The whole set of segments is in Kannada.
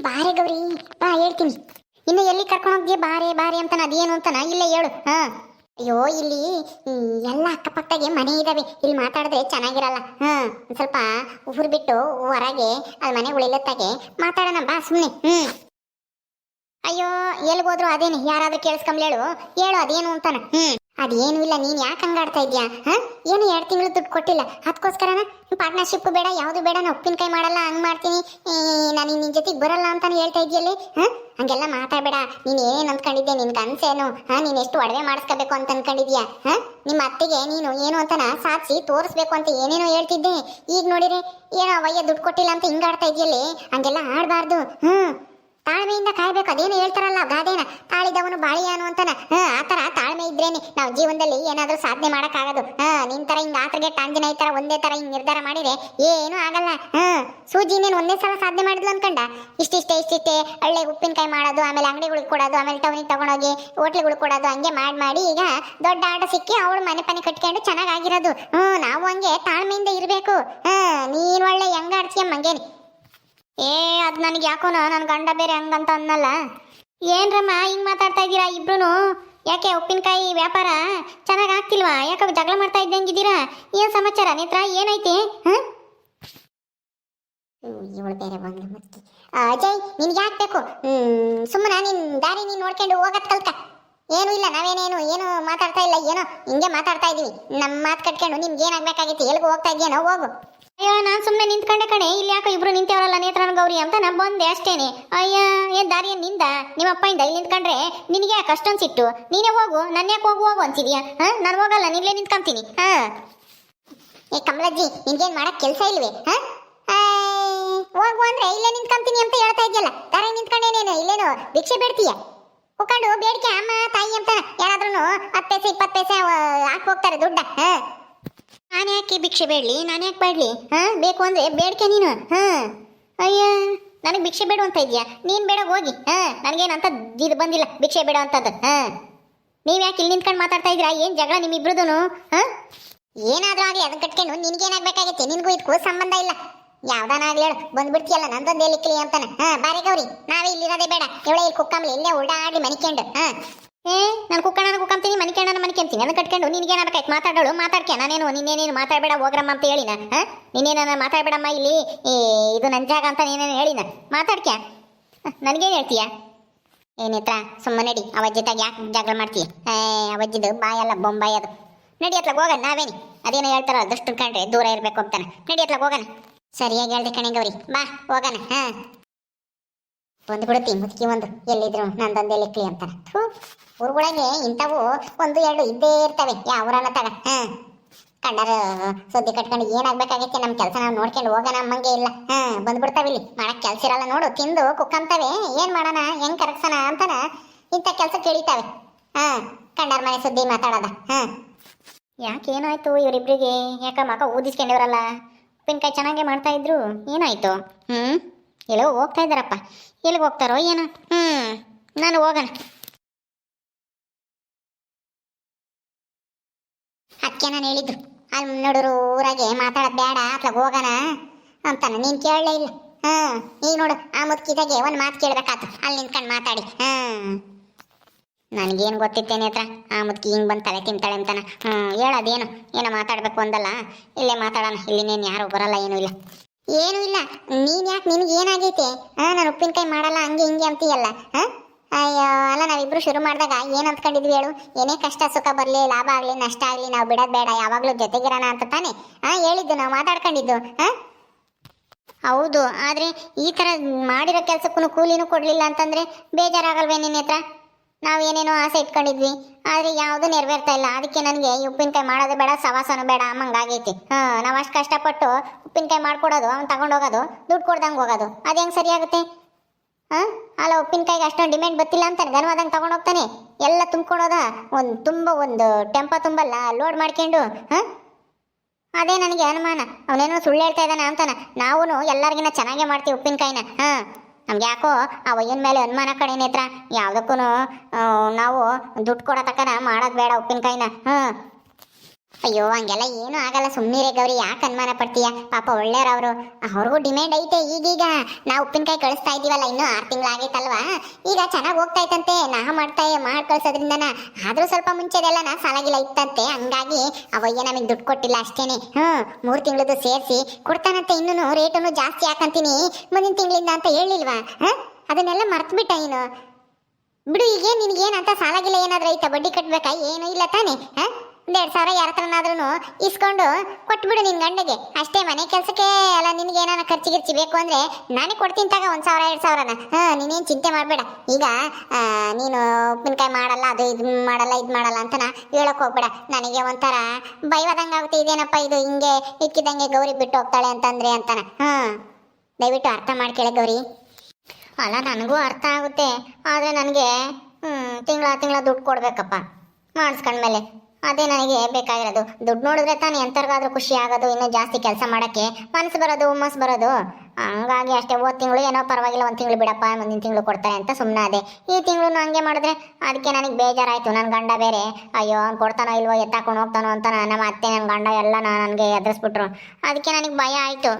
ಬಾರೆ ಗೌರಿ, ಬಾ ಹೇಳ್ತೀನಿ. ಇನ್ನು ಎಲ್ಲಿ ಕರ್ಕೊಂಡು ಹೋಗ್ತೀಯ? ಬಾರೆ ಬಾರೆ ಅಂತಾನ, ಅದೇನು ಅಂತಾನ ಇಲ್ಲೇ ಹೇಳು. ಹಾ, ಅಯ್ಯೋ ಇಲ್ಲಿ ಎಲ್ಲ ಅಕ್ಕಪಕ್ಕದಾಗೆ ಮನೆ ಇದಾವೆ, ಇಲ್ಲಿ ಮಾತಾಡಿದ್ರೆ ಚೆನ್ನಾಗಿರಲ್ಲ. ಒಂದ್ ಸ್ವಲ್ಪ ಊರು ಬಿಟ್ಟು ಹೊರಗೆ ಅಲ್ಲಿ ಮನೆಗಳಿಲ್ಲತ್ತಾಗೆ ಮಾತಾಡೋಣ ಬಾ ಸುಮ್ಮನೆ. ಅಯ್ಯೋ ಎಲ್ಗೋದ್ರು ಅದೇನು, ಯಾರಾದ್ರೂ ಕೇಳಿಸ್ಕೊಂಬ್ಲೇಳು ಹೇಳು, ಅದೇನು ಅಂತಾನ. ಅದೇನು ಇಲ್ಲ, ನೀನ್ ಯಾಕೆ ಹಂಗಾಡ್ತಾ ಇದ್ಯಾ? ಏನು 2 ತಿಂಗಳು ದುಡ್ಡು ಕೊಟ್ಟಿಲ್ಲ, ಅದಕ್ಕೋಸ್ಕರನ ಪಾರ್ಟ್ನರ್ಶಿಪ್ ಬೇಡ, ಯಾವುದು ಬೇಡ, ನಾನು ಉಪ್ಪಿನಕಾಯಿ ಮಾಡಲ್ಲ, ಹಂಗ್ ಮಾಡ್ತೀನಿ, ನಾನು ನಿನ್ ಜೊತೆಗೆ ಬರಲ್ಲ ಅಂತಾನು ಹೇಳ್ತಾ ಇದೆಯಲ್ಲಿ. ಹಂಗೆಲ್ಲ ಮಾತಾಡಬೇಡ. ನೀನ್ ಏನೇನು ಅಂದ್ಕೊಂಡಿದ್ದೆ? ನಿನ್ ಕನ್ಸೇನು? ನೀನ್ ಎಷ್ಟು ಒಡವೆ ಮಾಡಿಸ್ಕೋಬೇಕು ಅಂತ ಅನ್ಕೊಂಡಿದ್ಯಾ? ನಿಮ್ಮ ಅತ್ತೆಗೆ ನೀನು ಏನು ಅಂತಾನ ಸಾಧಿಸಿ ತೋರಿಸ್ಬೇಕು ಅಂತ ಏನೇನೋ ಹೇಳ್ತಿದ್ದೆ. ಈಗ ನೋಡಿರಿ ಏನೋ ಅವಯ್ಯ ದುಡ್ಡು ಕೊಟ್ಟಿಲ್ಲ ಅಂತ ಹಿಂಗಾಡ್ತಾ ಇದೆಯಲ್ಲಿ. ಹಂಗೆಲ್ಲ ಆಡಬಾರ್ದು. ತಾಳ್ಮೆಯಿಂದ ಕಾಯ್ಬೇಕು. ಅದೇನು ಹೇಳ್ತಾರಲ್ಲ ಗಾದೆನ, ತಾಳಿದವನು ಬಾಳಿಯಾನು ಅಂತಾನ. ಆತರ ತಾಳ್ಮೆ ಇದ್ರೇನೆ ನಾವು ಜೀವನದಲ್ಲಿ ಏನಾದ್ರೂ ಸಾಧನೆ ಮಾಡಕ್ಕಾಗೋದು. ನಿನ್ ತರ ಹಿಂಗ ಆತಗೆ ಟಾಂಜಿನ ಈ ತರ ಒಂದೇ ತರ ಹಿಂಗ್ ನಿರ್ಧಾರ ಮಾಡಿದ್ರೆ ಏನು ಆಗಲ್ಲ. ಸೂಜಿ ನೀನು ಒಂದೇ ಸಲ ಸಾಧನೆ ಮಾಡಿದ್ಲು ಅನ್ಕಂಡ ಇಷ್ಟಿಷ್ಟೇ ಹಳ್ಳೆ ಉಪ್ಪಿನಕಾಯಿ ಮಾಡೋದು, ಆಮೇಲೆ ಅಂಗಡಿಗಳಿಗೆ ಕೊಡೋದು, ಆಮೇಲೆ ಟೌನಿಗೆ ತಗೊಂಡೋಗಿ ಹೋಟ್ಲಿಗಳಿಗೆ ಕೊಡೋದು, ಹಂಗೆ ಮಾಡಿ ಈಗ ದೊಡ್ಡ ಆಟ ಸಿಕ್ಕಿ ಅವಳು ಮನೆ ಕಟ್ಕೊಂಡು ಚೆನ್ನಾಗಿರೋದು. ನಾವು ಹಂಗೆ ತಾಳ್ಮೆಯಿಂದ ಇರಬೇಕು. ನೀನ್ ಒಳ್ಳೆ ಹೆಂಗ ಆಡ್ತೀಯ ಮಂಗೇನಿ. ಅದ್ ನನಗೆ ಯಾಕೋನ ನನ್ನ ಗಂಡ ಬೇರೆ ಹಂಗಂತ ಅನ್ನಲ್ಲ. ಏನ್ರಮ್ಮ ಹಿಂಗ್ ಮಾತಾಡ್ತಾ ಇದ್ದೀರಾ ಇಬ್ರು? ಯಾಕೆ ಉಪ್ಪಿನಕಾಯಿ ವ್ಯಾಪಾರ ಚೆನ್ನಾಗಿ ಆಗ್ತಿಲ್ವಾ? ಯಾಕೆ ಜಗಳ ಮಾಡ್ತಾ ಇದ್ದಂಗಿದ್ದೀರಾ? ಏನ್ ಸಮಾಚಾರ ನೇತ್ರ, ಏನೈತೆ? ಇವಳು ಬೇರೆ ಬಂದು ಮತ್ತೆ ಅಜಯ್, ನಿನ್ಗೆ ಯಾಕೆ ಬೇಕು? ಸುಮ್ಮನೆ ನಿನ್ ದಾರಿ ನೀನ್ ನೋಡ್ಕೊಂಡು ಹೋಗತ್ ಕಲ್ಕ. ಏನು ಇಲ್ಲ, ನಾವೇನೇನು ಏನು ಮಾತಾಡ್ತಾ ಇಲ್ಲ, ಏನೋ ಹಿಂಗೆ ಮಾತಾಡ್ತಾ ಇದೀವಿ. ನಮ್ಮ ಮಾತು ಕಟ್ಕೊಂಡು ನಿಮ್ಗೆ ಏನಾಗ್ಬೇಕಾಗಿತ್ತು? ಎಲ್ಗೂ ಹೋಗ್ತಾ ಇದೆಯೇನೋ, ಹೋಗು. ಅಯ್ಯೋ ನಾನು ಸುಮ್ಮನೆ ನಿಂತ್ಕೊಂಡೆ ಕಣೆ, ಇಲ್ಲಿ ಯಾಕೋ ಇಬ್ರು ನಿಂತೇವರಲ್ಲ ನೇತ್ರನ ಗೌರಿ ಅಂತ ನಾ ಬಂದೆ ಅಷ್ಟೇನೆ. ಅಯ್ಯ ಏನ್ ದಾರಿ ನಿಂದ ನಿಮ್ಮ ಅಪ್ಪಯಿಂದ ಇಲ್ಲಿ ನಿಂತ್ಕೊಂಡ್ರೆ ನಿನಗೆ ಯಾಕೆ ಅಷ್ಟೊಂದು ಸಿಟ್ಟು? ನೀನೇ ಹೋಗು, ನನ್ನ ಯಾಕೆ ಹೋಗು ಅಂತಿದ್ಯಾ? ನಾನು ಹೋಗಲ್ಲ, ನಿನ್ಲೇ ನಿಂತ್ಕೊಂತೀನಿ. ಏ ಕಮಲಜ್ಜಿ, ನಿನ್ಗೇನ್ ಮಾಡಕ್ ಕೆಲಸ ಇಲ್ವೇ? ಹೋಗು ಅಂದ್ರೆ ಇಲ್ಲೇ ನಿಂತ್ಕೊಂತೀನಿ ಅಂತ ಹೇಳ್ತಾ ಇದ್ಯಲ್ಲ, ದಾರಿ ನಿಂತ್ಕೊಂಡೇನೇನು ಇಲ್ಲೇನು ಭಿಕ್ಷೆ ಬೇಡ್ತೀಯ? ಕುತ್ಕೊಂಡು ಬೇಡಿಕೆ ಅಮ್ಮ ತಾಯಿ ಅಂತ ಯಾರಾದ್ರೂ 10 ಪೈಸೆ 20 ಪೈಸೆ ಹಾಕಿ ಹೋಗ್ತಾರೆ ದುಡ್ಡ. ನಾನು ಯಾಕೆ ಭಿಕ್ಷೆ ಬೇಡಲಿ? ನಾನು ಯಾಕೆ ಬೇಡಲಿ? ಬೇಕು ಅಂದ್ರೆ ಬೇಡ್ಕೆ ನೀನು. ಅಯ್ಯ ನನಗೆ ಭಿಕ್ಷೆ ಬೇಡ ಅಂತ ಇದೆಯಾ? ನೀನು ಬೇಡ ಹೋಗಿ. ನನಗೇನಂತ ಇದು ಬಂದಿಲ್ಲ ಭಿಕ್ಷೆ ಬೇಡ ಅಂತದ್ದು. ನೀವು ಯಾಕೆ ಇಲ್ಲಿ ನಿಂತ್ಕೊಂಡು ಮಾತಾಡ್ತಾ ಇದ್ದೀರಾ? ಏನು ಜಗಳ ನಿಮ್ಮಿಬ್ರದೂ? ಏನಾದರೂ ಆಗಲಿ ಅದನ್ನ ಕಟ್ಕೊಂಡು ನಿನ್ಗೇನಾಗಬೇಕಾಗತ್ತೆ? ನಿನಗೂ ಇದಕ್ಕೂ ಸಂಬಂಧ ಇಲ್ಲ. ಯಾವ್ದಾನಾಗ್ಲಿ ಹೇಳು, ಬಂದ್ಬಿಡ್ತೀಯಲ್ಲ ನಂದೊಂದು ಹೇಳಿಕ್ಲಿ ಅಂತಾನೆ. ಬಾರಿ ಗೌರಿ, ನಾವೇ ಇಲ್ಲಿರೋದೇ ಬೇಡ, ಇವಳೇ ಇಲ್ಲಿ ಕುಕ್ಕಂಬ್ಲಿ ಇಲ್ಲೇ ಓಡಾಡಿ ಮನಿಕೊಂಡು. ನಾನು ಕುಕ್ಕಂತೀನಿ, ಮನಿಕೊಂತೀನಿ, ಅದನ್ನ ಕಟ್ಕೊಂಡು ನಿನ್ಗೇನಾಗಬೇಕಾಯ್ತು? ಮಾತಾಡೋಳು ಮಾತಾಡ್ಕೆ. ನಾನೇನು ನೀನೇನೇನು ಮಾತಾಡಬೇಡ ಹೋಗ್ರಮ್ಮ ಅಂತ ಹೇಳಿನ? ನೀನೇನ ಮಾತಾಡಬೇಡಮ್ಮ, ಇಲ್ಲಿ ಇದು ನನ್ನ ಜಾಗ ಅಂತ ನೀನೇನು ಹೇಳಿನ? ಮಾತಾಡ್ಕ್ಯಾ? ನನಗೇನು ಹೇಳ್ತೀಯ? ಏನೇತ್ರ ಸುಮ್ಮನೆ ನಡಿ. ಅವಜ್ಜಿತಾಗ ಯಾಕೆ ಜಗಳ ಮಾಡ್ತೀಯ? ಅವಜ್ಜಿದು ಬಾಯಲ್ಲ ಬೊಂಬಾಯಿ ಅದು. ನಡಿ ಅತ್ಲಾಗ ಹೋಗೋಣ. ನಾವೇನಿ ಅದೇನೋ ಹೇಳ್ತಾರೋ ಅದಷ್ಟು ಕಂಡ್ರೆ ದೂರ ಇರಬೇಕು ಅಂತಾನೆ. ನಡಿ ಅತ್ಲಾಗ ಹೋಗೋಣ. ಸರಿಯಾಗಿ ಹೇಳ್ದೆ ಕಣೆ ಗೌರಿ, ಬಾ ಹೋಗೋಣ. ಬಂದ್ಬಿಡುತ್ತಿ ಮುದುಕಿ ಒಂದು, ಎಲ್ಲಿದ್ರು ನಂದೊಂದೇ ಲೆಕ್ಲಿ ಅಂತಾನೆ. ಊರುಗಳಿಗೆ ಇಂಥವು 1-2 ಇದ್ದೇ ಇರ್ತವೆ, ಯಾವ್ರನ್ನ ತಗ. ಕಂಡಾರ ಸುದ್ದಿ ಕಟ್ಕೊಂಡು ಏನಾಗ್ಬೇಕಾಗೈತೆ? ನಮ್ಮ ಕೆಲಸ ನಾವು ನೋಡ್ಕೊಂಡು ಹೋಗೋಣ ಅಮ್ಮಂಗೆ ಇಲ್ಲ. ಬಂದ್ಬಿಡ್ತಾವೆ ಇಲ್ಲಿ, ಮಾಡಕ್ ಕೆಲ್ಸ ಇರಲ್ಲ ನೋಡು, ತಿಂದು ಕುಕ್ಕಂತವೆ. ಏನ್ ಮಾಡೋಣ, ಹೆಂಗ್ ಕರಗ್ಸೋಣ ಅಂತಾನ ಇಂಥ ಕೆಲಸ ಕೇಳಿತಾವೆ. ಕಂಡಾರ ಮನೆ ಸುದ್ದಿ ಮಾತಾಡೋದ. ಯಾಕೆ ಏನಾಯ್ತು ಇವರಿಬ್ರಿಗೆ? ಯಾಕ ಮಗ ಊದಿಸ್ಕೊಂಡಿವ್ರಲ್ಲ, ಉಪ್ಪಿನಕಾಯಿ ಚೆನ್ನಾಗೆ ಮಾಡ್ತಾ ಇದ್ರು, ಏನಾಯ್ತು? ಎಲ್ಲೋ ಹೋಗ್ತಾ ಇದ್ದಾರಪ್ಪ, ಎಲ್ಲಿಗೆ ಹೋಗ್ತಾರೋ ಏನೋ. ನಾನು ಹೋಗೋಣ. ಅದಕ್ಕೆ ನಾನು ಹೇಳಿದ್ದು, ಅಲ್ಲಿ ನೋಡೋರು ಊರಾಗೆ ಮಾತಾಡೋದು ಬೇಡ, ಅತ್ಲಾಗ ಹೋಗೋಣ ಅಂತಾನೆ. ನೀನು ಕೇಳಲೇ ಇಲ್ಲ. ಈಗ ನೋಡು, ಆ ಮುದುಕಿದಾಗೆ ಒಂದು ಮಾತು ಕೇಳಬೇಕಾತು, ಅಲ್ಲಿ ನಿಂತ್ಕೊಂಡು ಮಾತಾಡಿ. ನನಗೇನು ಗೊತ್ತಿತ್ತೇನೆ ಹತ್ರ, ಆ ಮುದುಕಿ ಹಿಂಗೆ ಬಂದು ತಲೆ ತಿಂತಾಳೆ ಅಂತಾನೆ. ಹೇಳೋದೇನು, ಏನೋ ಮಾತಾಡಬೇಕು ಅಂದಲ್ಲ, ಇಲ್ಲೇ ಮಾತಾಡೋಣ. ಇಲ್ಲಿನೇನು ಯಾರು ಬರಲ್ಲ, ಏನೂ ಇಲ್ಲ. ಏನೂ ಇಲ್ಲ. ನೀನು ಯಾಕೆ, ನಿನಗೆ ಏನಾಗೈತೆ? ನಾನು ಉಪ್ಪಿನಕಾಯಿ ಮಾಡಲ್ಲ ಹಂಗೆ ಹಿಂಗೆ ಅಂತೀಯಲ್ಲ. ಅಯ್ಯೋ ಅಲ್ಲ, ನಾವಿಬ್ರು ಶುರು ಮಾಡಿದಾಗ ಏನು ಅಂದ್ಕೊಂಡಿದ್ವಿ ಹೇಳು? ಏನೇ ಕಷ್ಟ ಸುಖ ಬರಲಿ, ಲಾಭ ಆಗಲಿ ನಷ್ಟ ಆಗಲಿ, ನಾವು ಬಿಡೋದು ಬೇಡ, ಯಾವಾಗಲೂ ಜೊತೆಗಿರೋಣ ಅಂತ ತಾನೆ ಹೇಳಿದ್ದು, ನಾವು ಮಾತಾಡ್ಕೊಂಡಿದ್ದು. ಹೌದು, ಆದರೆ ಈ ಥರ ಮಾಡಿರೋ ಕೆಲಸಕ್ಕೂ ಕೂಲಿನೂ ಕೊಡಲಿಲ್ಲ ಅಂತಂದರೆ ಬೇಜಾರಾಗಲ್ವೇ ನಿನ್ನ ಹತ್ರ? ನಾವೇನೇನೋ ಆಸೆ ಇಟ್ಕೊಂಡಿದ್ವಿ, ಆದರೆ ಯಾವುದೂ ನೆರವೇರ್ತಾ ಇಲ್ಲ. ಅದಕ್ಕೆ ನನಗೆ ಈ ಉಪ್ಪಿನಕಾಯಿ ಮಾಡೋದು ಬೇಡ, ಸವಾಸನೂ ಬೇಡ ಅಮ್ಮಂಗಾಗೈತಿ. ನಾವು ಅಷ್ಟು ಕಷ್ಟಪಟ್ಟು ಉಪ್ಪಿನಕಾಯಿ ಮಾಡ್ಕೊಡೋದು, ಅವ್ನು ತಗೊಂಡೋಗೋದು, ದುಡ್ಡು ಕೊಡ್ದಂಗೆ ಹೋಗೋದು, ಅದು ಹೆಂಗೆ ಸರಿಯಾಗುತ್ತೆ? ಅಲ್ಲ, ಉಪ್ಪಿನಕಾಯಿಗೆ ಅಷ್ಟೊಂದು ಡಿಮ್ಯಾಂಡ್ ಗೊತ್ತಿಲ್ಲ ಅಂತಾನೆ, ಘನವಾದಂಗೆ ತಗೊಂಡೋಗ್ತಾನೆ. ಎಲ್ಲ ತುಂಬ್ಕೊಡೋದ, ಒಂದು ಟೆಂಪ ತುಂಬಲ್ಲ ಲೋಡ್ ಮಾಡ್ಕೊಂಡು. ಅದೇ ನನಗೆ ಅನುಮಾನ, ಅವನೇನೋ ಸುಳ್ಳು ಹೇಳ್ತಾ ಇದ್ದಾನೆ ಅಂತಾನೆ. ನಾವು ಎಲ್ಲರಿಗಿನ್ನ ಚೆನ್ನಾಗೇ ಮಾಡ್ತೀವಿ ಉಪ್ಪಿನಕಾಯಿನ. ನಮ್ಗೆ ಯಾಕೋ ಆ ವಯ್ಯನ ಮೇಲೆ ಅನುಮಾನ ಕಡೆ ನೇತ್ರ. ಯಾವುದಕ್ಕೂ ನಾವು ದುಡ್ಡು ಕೊಡೋ ತಕ್ಕನ ಮಾಡೋದು ಬೇಡ ಉಪ್ಪಿನಕಾಯಿನ. ಅಯ್ಯೋ ಹಂಗೆಲ್ಲ ಏನು ಆಗಲ್ಲ, ಸುಮ್ಮನಿರೇ ಗೌರಿ, ಯಾಕೆ ಅನುಮಾನ ಪಡ್ತೀಯ? ಪಾಪ ಒಳ್ಳೆಯವ್ರವರು, ಅವ್ರಿಗೂ ಡಿಮ್ಯಾಂಡ್ ಐತೆ. ಈಗೀಗ ನಾವು ಉಪ್ಪಿನಕಾಯಿ ಕಳಿಸ್ತಾ ಇದೀವಲ್ಲ, ಇನ್ನೂ 6 ತಿಂಗಳು ಆಗೈತಲ್ವಾ, ಈಗ ಚೆನ್ನಾಗಿ ಹೋಗ್ತಾ ಇತ್ತಂತೆ. ಮಾಡಿ ಕಳ್ಸೋದ್ರಿಂದನ. ಆದ್ರೂ ಸ್ವಲ್ಪ ಮುಂಚೆದೆಲ್ಲ ಸಾಲಾಗಿಲ್ಲ ಇತ್ತಂತೆ, ಹಂಗಾಗಿ ಅವಯ್ಯ ನಮಗೆ ದುಡ್ಡು ಕೊಟ್ಟಿಲ್ಲ ಅಷ್ಟೇನೆ. 3 ತಿಂಗಳದ್ದು ಸೇರಿಸಿ ಕೊಡ್ತಾನಂತೆ. ಇನ್ನೂ ರೇಟನ್ನು ಜಾಸ್ತಿ ಹಾಕಂತೀನಿ ಮುಂದಿನ ತಿಂಗಳಿಂದ ಅಂತ ಹೇಳಿಲ್ವಾ? ಅದನ್ನೆಲ್ಲ ಮರ್ತ್ಬಿಟ್ಟ ನೀನು. ಬಿಡು, ಈಗೇನು ನಿನಗೇನಂತ ಸಾಲಾಗಿಲ್ಲ ಏನಾದ್ರೂ ಐತಾ? ಬಡ್ಡಿ ಕಟ್ಬೇಕಾ? ಏನೂ ಇಲ್ಲ ತಾನೆ? 1,200 ಯಾರ ಹತ್ರನಾದ್ರೂ ಇಸ್ಕೊಂಡು ಕೊಟ್ಬಿಡು ನಿನ್ ಗಂಡಗೆ ಅಷ್ಟೇ. ಮನೆ ಕೆಲಸಕ್ಕೆ ಎಲ್ಲ ನಿನ್ಗೆ ಏನಾನ ಖರ್ಚಿಗಿರ್ಚಿ ಬೇಕು ಅಂದ್ರೆ ನಾನೇ ಕೊಡ್ತೀನಿ ತಗ, 1,000-2,000ನ. ನೀನೇನು ಚಿಂತೆ ಮಾಡಬೇಡ. ಈಗ ನೀನು ಉಪ್ಪಿನಕಾಯಿ ಮಾಡಲ್ಲ, ಅದು ಇದು ಮಾಡಲ್ಲ ಅಂತನ ಹೇಳಕ್ ಹೋಗ್ಬೇಡ. ನನಗೆ ಒಂಥರ ಭಯವಾದಂಗಾಗುತ್ತೆ. ಇದೇನಪ್ಪ ಇದು ಹಿಂಗೆ ಇಕ್ಕಿದಂಗೆ ಗೌರಿ ಬಿಟ್ಟು ಹೋಗ್ತಾಳೆ ಅಂತಂದ್ರೆ ಅಂತಾನ. ದಯವಿಟ್ಟು ಅರ್ಥ ಮಾಡ್ಕೇಳೆ ಗೌರಿ. ಅಲ್ಲ, ನನಗೂ ಅರ್ಥ ಆಗುತ್ತೆ, ಆದರೆ ನನಗೆ ತಿಂಗಳ ದುಡ್ಡು ಕೊಡ್ಬೇಕಪ್ಪ ಮಾಡಿಸ್ಕೊಂಡ್ಮೇಲೆ. ಅದೇ ನನಗೆ ಬೇಕಾಗಿರೋದು. ದುಡ್ಡು ನೋಡಿದ್ರೆ ತಾನೇ ಎಂತರ್ಗಾದ್ರೂ ಖುಷಿ ಆಗೋದು, ಇನ್ನೂ ಜಾಸ್ತಿ ಕೆಲಸ ಮಾಡೋಕ್ಕೆ ಮನಸ್ಸು ಬರೋದು, ಹುಮ್ಮಸ್ಸು ಬರೋದು. ಹಂಗಾಗಿ ಅಷ್ಟೇ. ಹೋದ ತಿಂಗಳು ಏನೋ ಪರವಾಗಿಲ್ಲ, 1 ತಿಂಗಳು ಬಿಡಪ್ಪ, ಮುಂದಿನ ತಿಂಗಳು ಕೊಡ್ತಾರೆ ಅಂತ ಸುಮ್ಮನೆ ಅದೇ. ಈ ತಿಂಗಳು ಹಂಗೆ ಮಾಡಿದ್ರೆ ಅದಕ್ಕೆ ನನಗೆ ಬೇಜಾರಾಯಿತು. ನನ್ನ ಗಂಡ ಬೇರೆ ಅಯ್ಯೋ ಅವ್ನು ಕೊಡ್ತಾನೋ ಇಲ್ವೋ, ಎತ್ತಾಕೊಂಡು ಹೋಗ್ತಾನೋ ಅಂತ ನಮ್ಮ ಅತ್ತೆ ನನ್ನ ಗಂಡ ಎಲ್ಲ ನನಗೆ ಎದುರಿಸ್ಬಿಟ್ರು. ಅದಕ್ಕೆ ನನಗೆ ಭಯ ಆಯಿತು.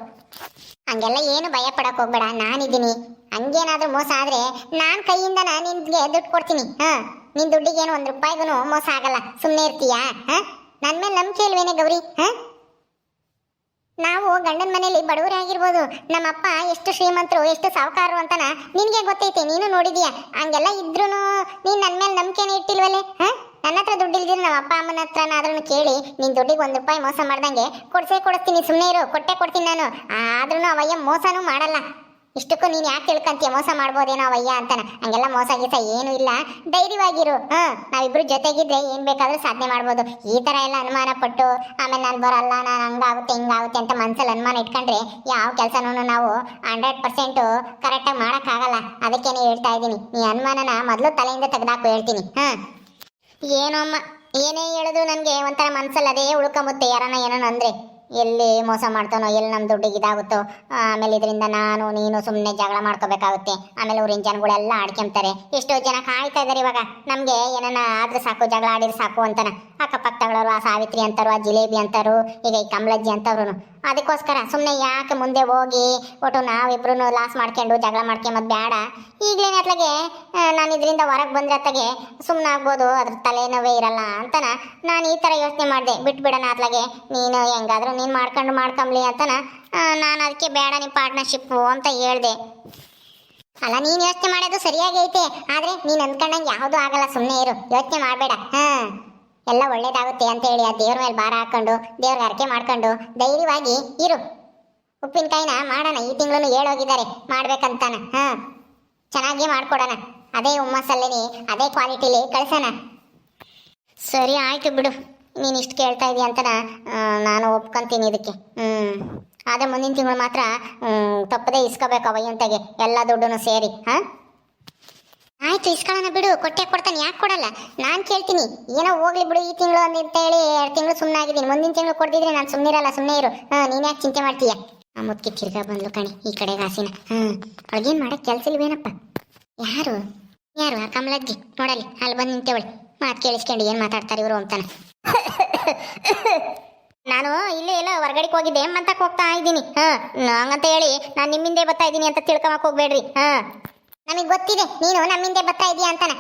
ಹಂಗೆಲ್ಲ ಏನು ಭಯ ಪಡಕ್ಕೆ ಹೋಗ್ಬೇಡ, ನಾನಿದ್ದೀನಿ. ಹಂಗೇನಾದ್ರೂ ಮೋಸ ಆದ್ರೆ ನಾನು ಕೈಯಿಂದ ನಿನ್ಗೆ ದುಡ್ಡು ಕೊಡ್ತೀನಿ. ನಿನ್ ದುಡ್ಡಿಗೇನು 1 ರೂಪಾಯಿಗೂ ಮೋಸ ಆಗಲ್ಲ. ಸುಮ್ಮನೆ ಇರ್ತೀಯಾ? ನನ್ನ ಮೇಲೆ ನಂಬಿಕೆ ಇಲ್ವೇನೆ ಗೌರಿ? ನಾವು ಗಂಡನ ಮನೇಲಿ ಬಡವರೇ ಆಗಿರ್ಬೋದು, ನಮ್ಮಪ್ಪ ಎಷ್ಟು ಶ್ರೀಮಂತರು, ಎಷ್ಟು ಸಾಹುಕಾರರು ಅಂತನ ನಿನ್ಗೆ ಗೊತ್ತೈತೆ, ನೀನು ನೋಡಿದೀಯ. ಹಂಗೆಲ್ಲ ಇದ್ರೂ ನೀನ್ ನನ್ನ ಮೇಲೆ ನಂಬಿಕೆನೇ ಇಟ್ಟಿಲ್ವಲ್ಲೇ? ನನ್ನ ಹತ್ರ ದುಡ್ಡು ಇಲ್ದಿರ ನಮ್ಮ ಅಪ್ಪ ಅಮ್ಮನ ಹತ್ರನಾದ್ರೂ ಕೇಳಿ ನಿನ್ ದುಡ್ಡಿಗೆ 1 ರೂಪಾಯಿ ಮೋಸ ಮಾಡ್ದಂಗೆ ಕೊಡಿಸ್ತೀನಿ. ಸುಮ್ಮನೆ ಇರು, ಕೊಟ್ಟೆ ಕೊಡ್ತೀನಿ ನಾನು. ಆದ್ರೂ ಅವಯ್ಯ ಮೋಸನೂ ಮಾಡಲ್ಲ. ಇಷ್ಟಕ್ಕೂ ನೀನು ಯಾಕೆ ತಿಳ್ಕೊಂತೀಯ ಮೋಸ ಮಾಡ್ಬೋದೇನೋ ಅವಯ್ಯ ಅಂತಾನ? ಹಂಗೆಲ್ಲ ಮೋಸ ಗೀಸ ಏನೂ ಇಲ್ಲ, ಧೈರ್ಯವಾಗಿರು. ನಾವಿಬ್ರು ಜೊತೆಗಿದ್ರೆ ಏನ್ ಬೇಕಾದ್ರೂ ಸಾಧನೆ ಮಾಡ್ಬೋದು. ಈ ತರ ಎಲ್ಲ ಅನುಮಾನ ಪಟ್ಟು ಆಮೇಲೆ ನಾನು ಬರಲ್ಲ, ನಾನು ಹಂಗಾಗುತ್ತೆ ಹಿಂಗಾಗುತ್ತೆ ಅಂತ ಮನ್ಸಲ್ಲಿ ಅನುಮಾನ ಇಟ್ಕೊಂಡ್ರೆ ಯಾವ ಕೆಲಸನೂ ನಾವು 100% ಕರೆಕ್ಟಾಗಿ ಮಾಡೋಕ್ಕಾಗಲ್ಲ. ಅದಕ್ಕೇನೆ ಹೇಳ್ತಾ ಇದ್ದೀನಿ, ನೀ ಅನುಮಾನನ ಮೊದಲು ತಲೆಯಿಂದ ತೆಗೆದಾಕು ಹೇಳ್ತೀನಿ. ಏನೋ ಅಮ್ಮ, ಏನೇ ಹೇಳಿದ್ರು ನನಗೆ ಒಂಥರ ಮನ್ಸಲ್ಲಿ ಅದೇ ಉಳ್ಕೊಂಬುತ್ತೆ. ಯಾರನ್ನ ಏನೋ ಅಂದ್ರೆ ಎಲ್ಲಿ ಮೋಸ ಮಾಡ್ತಾನೋ, ಎಲ್ಲಿ ನಮ್ಮ ದುಡ್ಡಿಗೆ ಇದಾಗುತ್ತೋ, ಆಮೇಲೆ ಇದರಿಂದ ನಾನು ನೀನು ಸುಮ್ಮನೆ ಜಗಳ ಮಾಡ್ಕೋಬೇಕಾಗುತ್ತೆ. ಆಮೇಲೆ ಊರಿನ ಜನಗಳೆಲ್ಲ ಆಡ್ಕೊಂತಾರೆ. ಎಷ್ಟೋ ಜನ ಕಾಯ್ತಾ ಇದ್ದಾರೆ ಇವಾಗ, ನಮಗೆ ಏನನ್ನ ಆದ್ರೆ ಸಾಕು, ಜಗಳ ಆಡಿದ್ರೆ ಸಾಕು ಅಂತಾನ. ಅಕ್ಕಪಕ್ಕದವರು ಆ ಸಾವಿತ್ರಿ ಅಂತಾರು, ಆ ಜಿಲೇಬಿ ಅಂತಾರು, ಈಗ ಈ ಕಮಲಜ್ಜಿ ಅಂತವ್ರು. ಅದಕ್ಕೋಸ್ಕರ ಸುಮ್ಮನೆ ಯಾಕೆ ಮುಂದೆ ಹೋಗಿ ಒಟ್ಟು ನಾವಿಬ್ರು ಲಾಸ್ ಮಾಡ್ಕೊಂಡು ಜಗಳ ಮಾಡ್ಕೊಂಬದ್ ಬೇಡ. ಈಗಲೇನೆ ಅತ್ಲಾಗೆ ನಾನು ಇದರಿಂದ ಹೊರಗೆ ಬಂದ್ರೆ ಅತ್ತಗೆ ಸುಮ್ಮನೆ ಆಗ್ಬೋದು, ಅದ್ರ ತಲೆನೋವೇ ಇರಲ್ಲ ಅಂತನ ನಾನು ಈ ಥರ ಯೋಚನೆ ಮಾಡಿದೆ. ಬಿಟ್ಬಿಡೋಣ ಅತ್ಲಾಗೆ, ನೀನು ಹೆಂಗಾದ್ರೂ ನೀನು ಮಾಡ್ಕೊಂಬ್ಲಿ ಅಂತನ ನಾನು ಅದಕ್ಕೆ ಬೇಡ ನಿಮ್ಮ ಪಾರ್ಟ್ನರ್ಶಿಪ್ಪು ಅಂತ ಹೇಳ್ದೆ. ಅಲ್ಲ, ನೀನು ಯೋಚನೆ ಮಾಡೋದು ಸರಿಯಾಗಿ ಐತೆ, ಆದರೆ ನೀನು ಅಂದ್ಕೊಂಡಂಗೆ ಯಾವುದೂ ಆಗಲ್ಲ. ಸುಮ್ಮನೆ ಇರು, ಯೋಚನೆ ಮಾಡಬೇಡ. ಎಲ್ಲ ಒಳ್ಳೇದಾಗುತ್ತೆ ಅಂತ ಹೇಳಿ ಆ ದೇವ್ರ ಮೇಲೆ ಭಾರ ಹಾಕೊಂಡು ದೇವ್ರಿಗೆ ಅರ್ಕೆ ಮಾಡ್ಕೊಂಡು ಧೈರ್ಯವಾಗಿ ಇರು. ಉಪ್ಪಿನಕಾಯಿನ ಮಾಡೋಣ, ಈ ತಿಂಗಳು ಹೇಳೋಗಿದ್ದಾರೆ ಮಾಡ್ಬೇಕಂತಾನ. ಚೆನ್ನಾಗಿ ಮಾಡ್ಕೊಡೋಣ, ಅದೇ ಹುಮ್ಮಸ್ಸಲ್ಲೇನೆ, ಅದೇ ಕ್ವಾಲಿಟಿಲಿ ಕಳ್ಸೋಣ. ಸರಿ ಆಯ್ತು ಬಿಡು, ನೀನು ಇಷ್ಟು ಕೇಳ್ತಾ ಇದೀಯ ಅಂತ ನಾನು ಒಪ್ಕೊಂತೀನಿ ಇದಕ್ಕೆ. ಆದರೆ ಮುಂದಿನ ತಿಂಗಳು ಮಾತ್ರ ತಪ್ಪದೇ ಇಸ್ಕೋಬೇಕು ಅವಯ್ಯಂತೆಗೆ ಎಲ್ಲ ದುಡ್ಡು ಸೇರಿ. ಆಯ್ತು, ಇಸ್ಕೊಳ್ಳೋಣ ಬಿಡು, ಕೊಟ್ಟೆ ಕೊಡ್ತಾನೆ, ಯಾಕೆ ಕೊಡಲ್ಲ? ನಾನು ಕೇಳ್ತೀನಿ. ಏನೋ ಹೋಗ್ಲಿ ಬಿಡು, ಈ ತಿಂಗಳು ಅಂತ ಹೇಳಿ 2 ತಿಂಗಳು ಸುಮ್ಮನೆ ಆಗಿದ್ದೀನಿ. ಮುಂದಿನ ತಿಂಗಳು ಕೊಡ್ತಿದ್ರೆ ನಾನು ಸುಮ್ಮನಿರಲ್ಲ, ಸುಮ್ಮನೆ ಇರು. ನೀನು ಯಾಕೆ ಚಿಂತೆ ಮಾಡ್ತೀಯ? ಆ ಮುದ್ಕೆ ತಿರ್ಗಾ ಬಂದ್ಲು ಕಣೆ ಈ ಕಡೆಗೆ ಹಾಸಿನ. ಅವಳಿಗೇನು ಮಾಡಕ್ಕೆ ಕೆಲಸ ಇಲ್ವೇನಪ್ಪ? ಯಾರು ಆ ಕಮಲಜ್ಜಿ ನೋಡಲಿ, ಅಲ್ಲಿ ಬಂದು ನಿಂತೇವಳಿ. ಮಾತು ಕೇಳಿಸ್ಕೊಂಡು ಏನು ಮಾತಾಡ್ತಾರೆ ಇವರು ಅಂತಾನೆ. ನಾನು ಇಲ್ಲೇ ಎಲ್ಲ ಹೊರಗಡೆಗೆ ಹೋಗಿದ್ದೆ, ಮಂತಕ್ಕೆ ಹೋಗ್ತಾ ಇದ್ದೀನಿ. ಹಂಗಂತ ಹೇಳಿ ನಾನು ನಿಮ್ಮಿಂದೆ ಬರ್ತಾ ಇದ್ದೀನಿ ಅಂತ ತಿಳ್ಕೊಳಕ್ ಹೋಗ್ಬೇಡ್ರಿ. ನಮಗೆ ಗೊತ್ತಿದೆ ನೀನು ನಮ್ಮಿಂದೆ ಬರ್ತಾ ಇದೀಯ ಅಂತಾನ.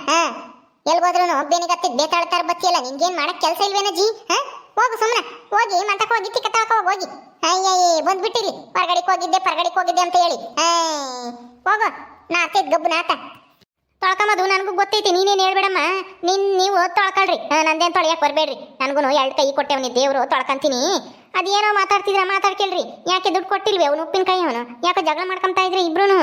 ಎಲ್ಗೋದ್ರೂ ಬೇನಿಗತ್ತಿದ್ ಬೇತಾಳ್ತಾರ ಬತ್ತಿಯಲ್ಲ, ನಿನ್ಗೇನ್ ಮಾಡಕ್ ಕೆಲಸ ಇಲ್ವೇನಜ್ಜಿ? ಹೋಗು ಸುಮ್ಮನೆ, ಹೋಗಿ ಮಂತಕ್ಕೆ ಹೋಗಿ ತಿಕ್ಕತ್ತಾಕ ಹೋಗಿ. ಬಂದ್ಬಿಟ್ಟಿರಿ, ಹೊರಗಡೆಗೆ ಹೋಗಿದ್ದೆ ಅಂತ ಹೇಳಿ. ಹೋಗು, ನಾ ಅತ್ತಿದ್ ಗಬ್ಬು ನಾತ ತೊಳ್ಕೊಂಬದು ನನಗೂ ಗೊತ್ತೈತಿ. ನೀನೇನು ಹೇಳ್ಬೇಡಮ್ಮ, ನೀವು ತೊಳ್ಕೊಳ್ರಿ, ನಂದೇನು ತೊಳೆಯಕ್ಕೆ ಬರಬೇಡ್ರಿ. ನನಗೂ 2 ಕೈ ಕೊಟ್ಟೆವನಿ ದೇವರು, ತೊಳ್ಕೊಂತೀನಿ. ಅದೇನೋ ಮಾತಾಡ್ತಿದ್ರಿ, ಯಾಕೆ ದುಡ್ಡು ಕೊಟ್ಟಿಲ್ವಿ ಅವನು ಉಪ್ಪಿನಕಾಯಿ? ಅವನು ಯಾಕೆ ಜಗಳ ಮಾಡ್ಕೊಂತ ಇದ್ರಿ ಇಬ್ರು?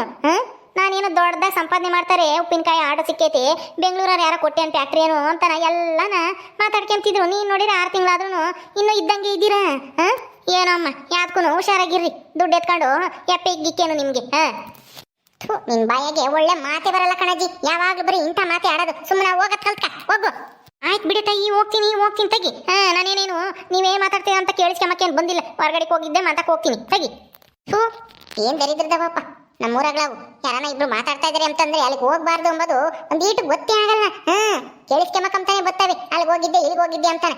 ನಾನೇನೋ ದೊಡ್ಡದಾಗ ಸಂಪಾದನೆ ಮಾಡ್ತಾರೆ, ಉಪ್ಪಿನಕಾಯಿ ಆರ್ಡರ್ ಸಿಕ್ಕೈತಿ, ಬೆಂಗಳೂರವ್ರು ಯಾರೋ ಕೊಟ್ಟೆ ಅಂತ ಫ್ಯಾಕ್ಟ್ರಿ ಏನು ಅಂತಾನ ಎಲ್ಲನ ಮಾತಾಡ್ಕೊಂತಿದ್ರು. ನೀನು ನೋಡಿರ 6 ತಿಂಗಳಾದ್ರೂ ಇನ್ನೂ ಇದ್ದಂಗೆ ಇದ್ದೀರಾ? ಏನೋ ಅಮ್ಮ, ಯಾವ್ದಕ್ಕೂ ಹುಷಾರಾಗಿರ್ರಿ. ದುಡ್ಡು ಎತ್ಕೊಂಡು ಎಪ್ಪೆ ಗಿಕ್ಕೇನು ನಿಮಗೆ? ನಿನ್ ಬಾಯಿಗೆ ಒಳ್ಳೆ ಮಾತೆ ಬರಲ್ಲ ಕಣಜ್ಜಿ, ಯಾವಾಗ್ಲೂ ಬರೀ ಇಂಥ ಮಾತೆ ಆಡೋದು. ಸುಮ್ಮನೆ ಹೋಗತ್ ಕಲ್ತ್ಕ, ಹೋಗು. ಆಯ್ತು ಬಿಡಿ ತಾಯಿ, ಹೋಗ್ತೀನಿ ತೆಗಿ. ನಾನೇನೇನು ನೀವೇ ಮಾತಾಡ್ತೀರಾ ಅಂತ ಕೇಳಿಸ್ಕೊಂಬಕ್ಕೇನು ಬಂದಿಲ್ಲ. ಹೊರಗಡೆಗೆ ಹೋಗಿದ್ದೆ, ಮಾತಾಕ್ ಹೋಗ್ತೀನಿ ತೆಗಿ. ಏನ್ ದರಿದ್ರದವಪ್ಪ ನಮ್ಮೂರಾಗ್ಲಾವು. ಯಾರನ್ನ ಇಬ್ರು ಮಾತಾಡ್ತಾ ಇದಾರೆ ಅಂತಂದ್ರೆ ಅಲ್ಲಿಗೆ ಹೋಗ್ಬಾರ್ದು ಅಂಬೋದು ಒಂದೀಟು ಗೊತ್ತೇ ಆಗಲ್ಲ. ಕೇಳಿಸ್ಕೊಂಬಕ್ಕಂತಾನೆ ಬರ್ತವೆ, ಅಲ್ಲಿಗೆ ಹೋಗಿದ್ದೆ ಇಲ್ಲಿಗೆ ಹೋಗಿದ್ದೆ ಅಂತಾನೆ.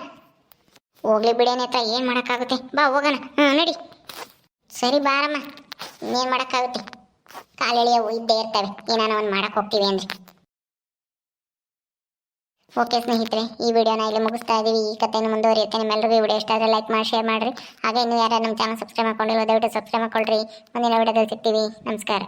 ಹೋಗ್ಲಿ ಬಿಡೇನೇತ್ರ ಏನು ಮಾಡೋಕ್ಕಾಗುತ್ತೆ, ಬಾ ಹೋಗೋಣ. ನಡಿ. ಸರಿ ಬಾರಮ್ಮ, ಇನ್ನೇನು ಮಾಡೋಕ್ಕಾಗುತ್ತೆ, ಕಾಲೆಳೆಯವು ಇದ್ದೇ ಇರ್ತವೆ, ಏನಾನ ಒಂದು ಮಾಡಕ್ಕೆ ಹೋಗ್ತೀವಿ ಅಂದರೆ. ಓಕೆ ಸ್ನೇಹಿತರೆ, ಈ ವಿಡಿಯೋನ ಇಲ್ಲಿ ಮುಗಿಸ್ತಾ ಇದ್ದೀವಿ. ಈ ಕಥೆಯನ್ನು ಮುಂದುವರಿಯುತ್ತೆ. ನಿಮ್ಮೆಲ್ಲರಿಗೂ ಈ ವಿಡಿಯೋ ಇಷ್ಟ ಆದರೆ ಲೈಕ್ ಮಾಡಿ, ಶೇರ್ ಮಾಡಿರಿ. ಹಾಗೆ ಇನ್ನೂ ಯಾರು ನಮ್ಮ ಚಾನಲ್ ಸಬ್ಸ್ಕ್ರೈಬ್ ಮಾಡ್ಕೊಂಡಿಲ್ಲ ದಯವಿಟ್ಟು ಸಬ್ಸ್ಕ್ರೈಬ್ ಮಾಡ್ಕೊಳ್ರಿ. ಮುಂದಿನ ವಿಡಿಯೋದಲ್ಲಿ ಸಿಗ್ತೀವಿ. ನಮಸ್ಕಾರ.